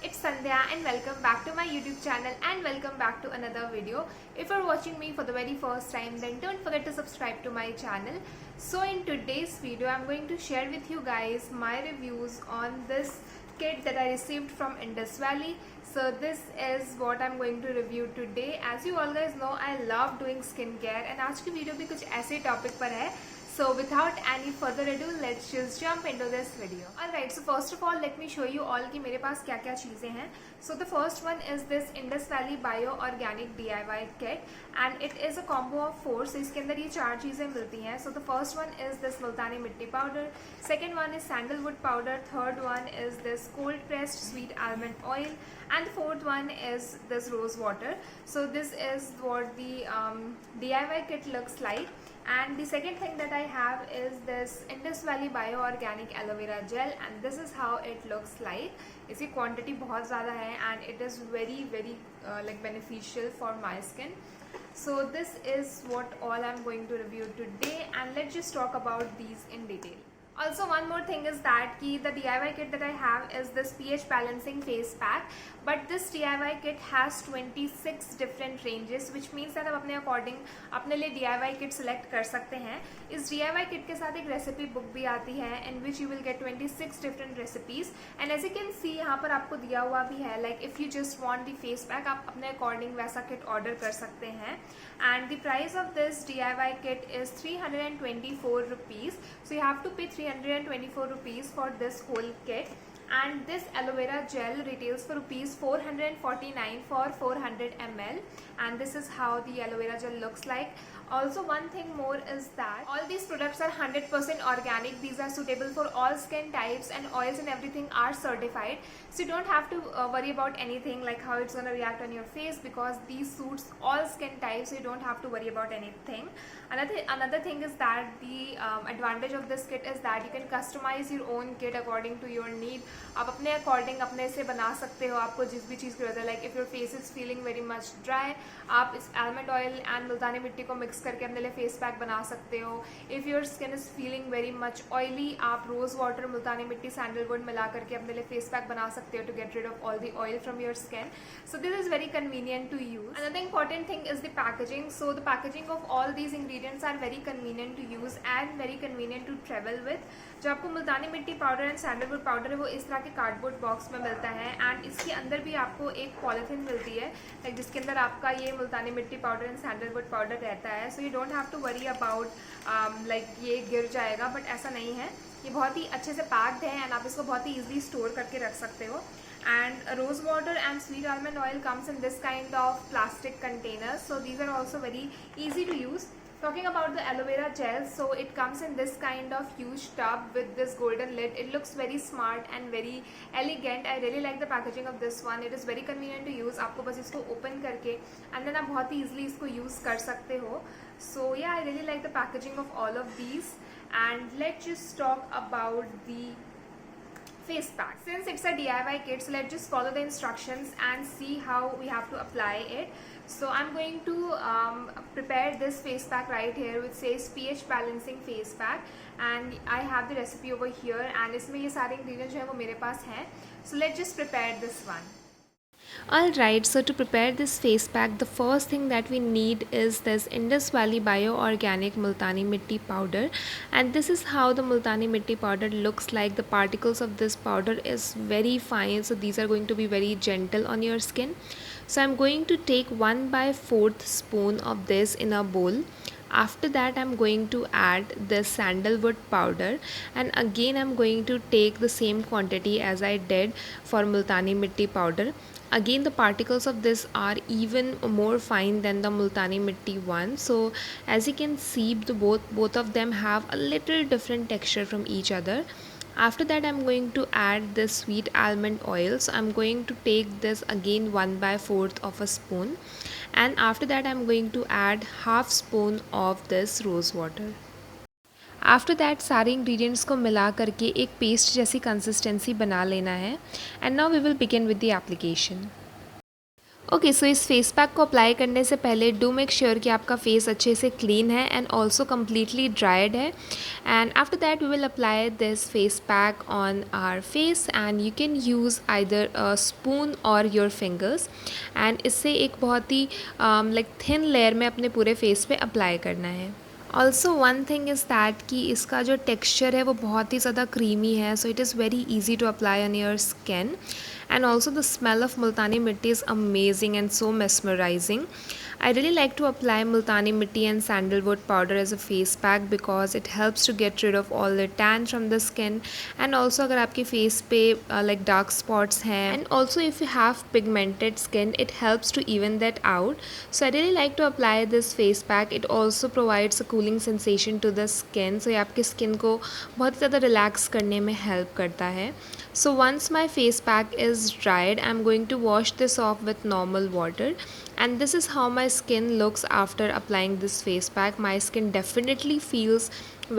it's Sandhya and welcome back to my YouTube channel and welcome back to another video. If you're watching me for the very first time, then don't forget to subscribe to my channel. So in today's video, I'm going to share with you guys my reviews on this kit that I received from Indus Valley. So this is what I'm going to review today. As you all guys know, I love doing skincare and आज की video भी कुछ ऐसे topic पर है. So without any further ado, let's just jump into this video. Alright, so first of all, let me show you all कि मेरे पास क्या क्या चीज़ें हैं. So the first one is this Indus Valley Bio Organic DIY Kit and it is a combo of 4. So इसके अंदर ये 4 चीज़ें मिलती हैं. So the first one is this Multani Mitti powder. Second one is sandalwood powder. Third one is this cold pressed sweet almond oil. And the fourth one is this rose water. So this is what the DIY kit looks like. And the second thing that I have is this Indus Valley Bio Organic Aloe Vera Gel and this is how it looks like. इसकी quantity बहुत ज़्यादा है and it is very like beneficial for my skin. So this is what all I'm going to review today and let's just talk about these in detail. Also one more thing is that the DIY kit that I have is this pH balancing face pack, but this DIY kit has 26 different ranges, which means that आप अपने according अपने लिए DIY kit select कर सकते हैं. इस DIY kit के साथ एक recipe book भी आती है in which you will get 26 different recipes and as you can see यहाँ पर आपको दिया हुआ भी है like if you just want the face pack आप अपने according वैसा kit order कर सकते हैं and the price of this DIY kit is 324 rupees. So you have to pay 324 rupees for this whole kit and this aloe vera gel retails for rupees 449 for 400 ml and this is how the aloe vera gel looks like. Also one thing more is that all these products are 100% organic. These are suitable for all skin types and oils and everything are certified, so you don't have to worry about anything like how it's gonna react on your face because these suits all skin types, so you don't have to worry about anything. Another thing is that the advantage of this kit is that you can customize your own kit according to your need. आप अपने according अपने से बना सकते हो आपको जिस भी चीज़ की ज़रूरत है. Like if your face is feeling very much dry, आप इस almond oil and मुल्तानी मिट्टी को मिक्स करके अपने लिए फेस पैक बना सकते हो. If your skin is feeling very much oily, आप रोज़ वाटर मुल्तानी मिट्टी सैंडलवुड मिला करके अपने लिए फेस पैक बना सकते हो to get rid of all the oil from your skin. So this is very convenient to use. Another important thing is the packaging. So the packaging of all these ingredients are very convenient to use and very convenient to travel with. जो आपको मुल्तानी मिट्टी powder and sandalwood powder है वो इस तरह के cardboard box में मिलता है एंड इसके अंदर भी आपको एक पॉलीथीन मिलती है लाइक जिसके अंदर आपका ये मुल्तानी मिट्टी पाउडर एंड सैंडलवुड पाउडर रहता है. So you don't have to worry about like ये गिर जाएगा, बट ऐसा नहीं है. ये बहुत ही अच्छे से पैक्ड है एंड आप इसको बहुत ही ईजिली स्टोर करके रख सकते हो. And rose water and sweet almond oil comes in this kind of plastic containers, so these are also very easy to use. Talking about the aloe vera gel, so it comes in this kind of huge tub with this golden lid. It looks very smart and very elegant. I really like the packaging of this one. It is very convenient to use. आपको बस इसको open करके and then आप बहुत ही easily इसको use कर सकते हो. So yeah, I really like the packaging of all of these. And let's just talk about the face pack. Since it's a DIY kit, so let's just follow the instructions and see how we have to apply it. So I'm going to prepare this face pack right here which says pH balancing face pack and I have the recipe over here and इसमें ये सारे ingredients जो है वो मेरे पास हैं. So let's just prepare this one. Alright, so to prepare this face pack, the first thing that we need is this Indus Valley Bio Organic Multani Mitti powder and this is how the Multani Mitti powder looks like. The particles of this powder is very fine, so these are going to be very gentle on your skin. So I'm going to take 1/4 spoon of this in a bowl. After that I'm going to add the sandalwood powder and again I'm going to take the same quantity as I did for Multani Mitti powder. Again the particles of this are even more fine than the Multani Mitti one, so as you can see both of them have a little different texture from each other. After that I'm going to add this sweet almond oil, so I'm going to take this again 1/4 of a spoon and after that I'm going to add half spoon of this rose water. After that सारे ingredients को मिला करके एक paste जैसी consistency बना लेना है and now we will begin with the application. Okay, so इस फेस पैक को अप्लाई करने से पहले डू मेक श्योर कि आपका फेस अच्छे से क्लीन है एंड ऑल्सो कम्प्लीटली ड्राइड है. And after that we will apply this face pack on our face and you can use either a spoon और योर फिंगर्स. एंड इससे एक बहुत ही लाइक थिन लेयर में अपने पूरे फेस पे अप्लाई करना है. Also one thing is that कि इसका जो टेक्स्चर है वो बहुत ही ज़्यादा क्रीमी है, so it is very easy to apply on your skin. And also the smell of multani mitti is amazing and so mesmerizing. I really like to apply multani mitti and sandalwood powder as a face pack because it helps to get rid of all the tan from the skin. And also अगर आपके face पे like dark spots हैं, and also if you have pigmented skin it helps to even that out. So I really like to apply this face pack. It also provides a cooling sensation to the skin, so ये आपके skin को बहुत ही ज़्यादा relax करने में help करता है. So once my face pack is dried, I'm going to wash this off with normal water. And this is how my skin looks after applying this face pack. My skin definitely feels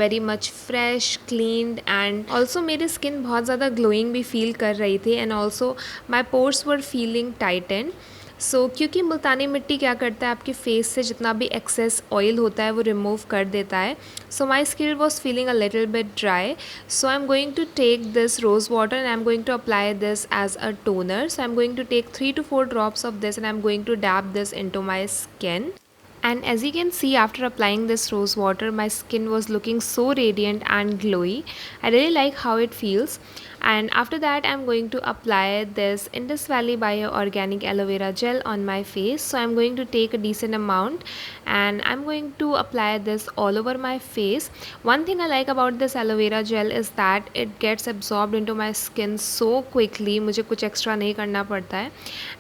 very much fresh, cleaned, and also मेरी skin बहुत ज़्यादा glowing भी feel कर रही थी, and also my pores were feeling tightened. क्योंकि मुल्तानी मिट्टी क्या करता है, आपके फेस से जितना भी एक्सेस ऑयल होता है वो रिमूव कर देता है. So my skin was feeling a little bit dry. So I am going to take this rose water and I am going to apply this as a toner. So I am going to take 3 to 4 drops of this and I am going to dab this into my skin. And as you can see, after applying this rose water, my skin was looking so radiant and glowy. I really like how it feels. And after that, I'm going to apply this Indus Valley Bio Organic Aloe Vera Gel on my face. So I'm going to take a decent amount and I'm going to apply this all over my face. One thing I like about this aloe vera gel is that it gets absorbed into my skin so quickly. मुझे कुछ extra नहीं करना पड़ता है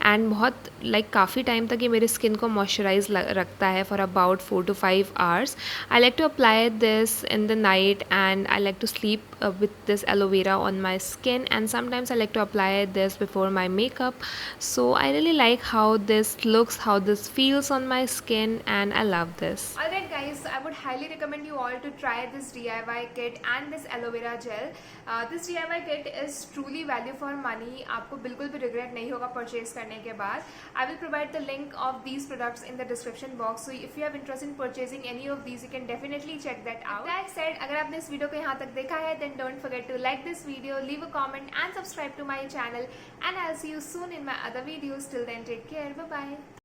and बहुत काफ़ी time तक ये मेरे स्किन को मॉइस्चराइज रखता है for about 4 to 5 hours. I like to apply this in the night and I like to sleep with this aloe vera on my skin, and sometimes I like to apply this before my makeup. So I really like how this looks, how this feels on my skin, and I love this. Alright guys, I would highly recommend you all to try this DIY kit and this aloe vera gel. This DIY kit is truly value for money. आपको बिल्कुल भी regret नहीं होगा purchase करने के बाद. I will provide the link of these products in the description box. So if you have interest in purchasing any of these, you can definitely check that out. With that said, अगर आपने इस video को यहाँ तक देखा है, then don't forget to like this video, leave a comment and subscribe to my channel. And I'll see you soon in my other videos. Till then, take care. Bye bye.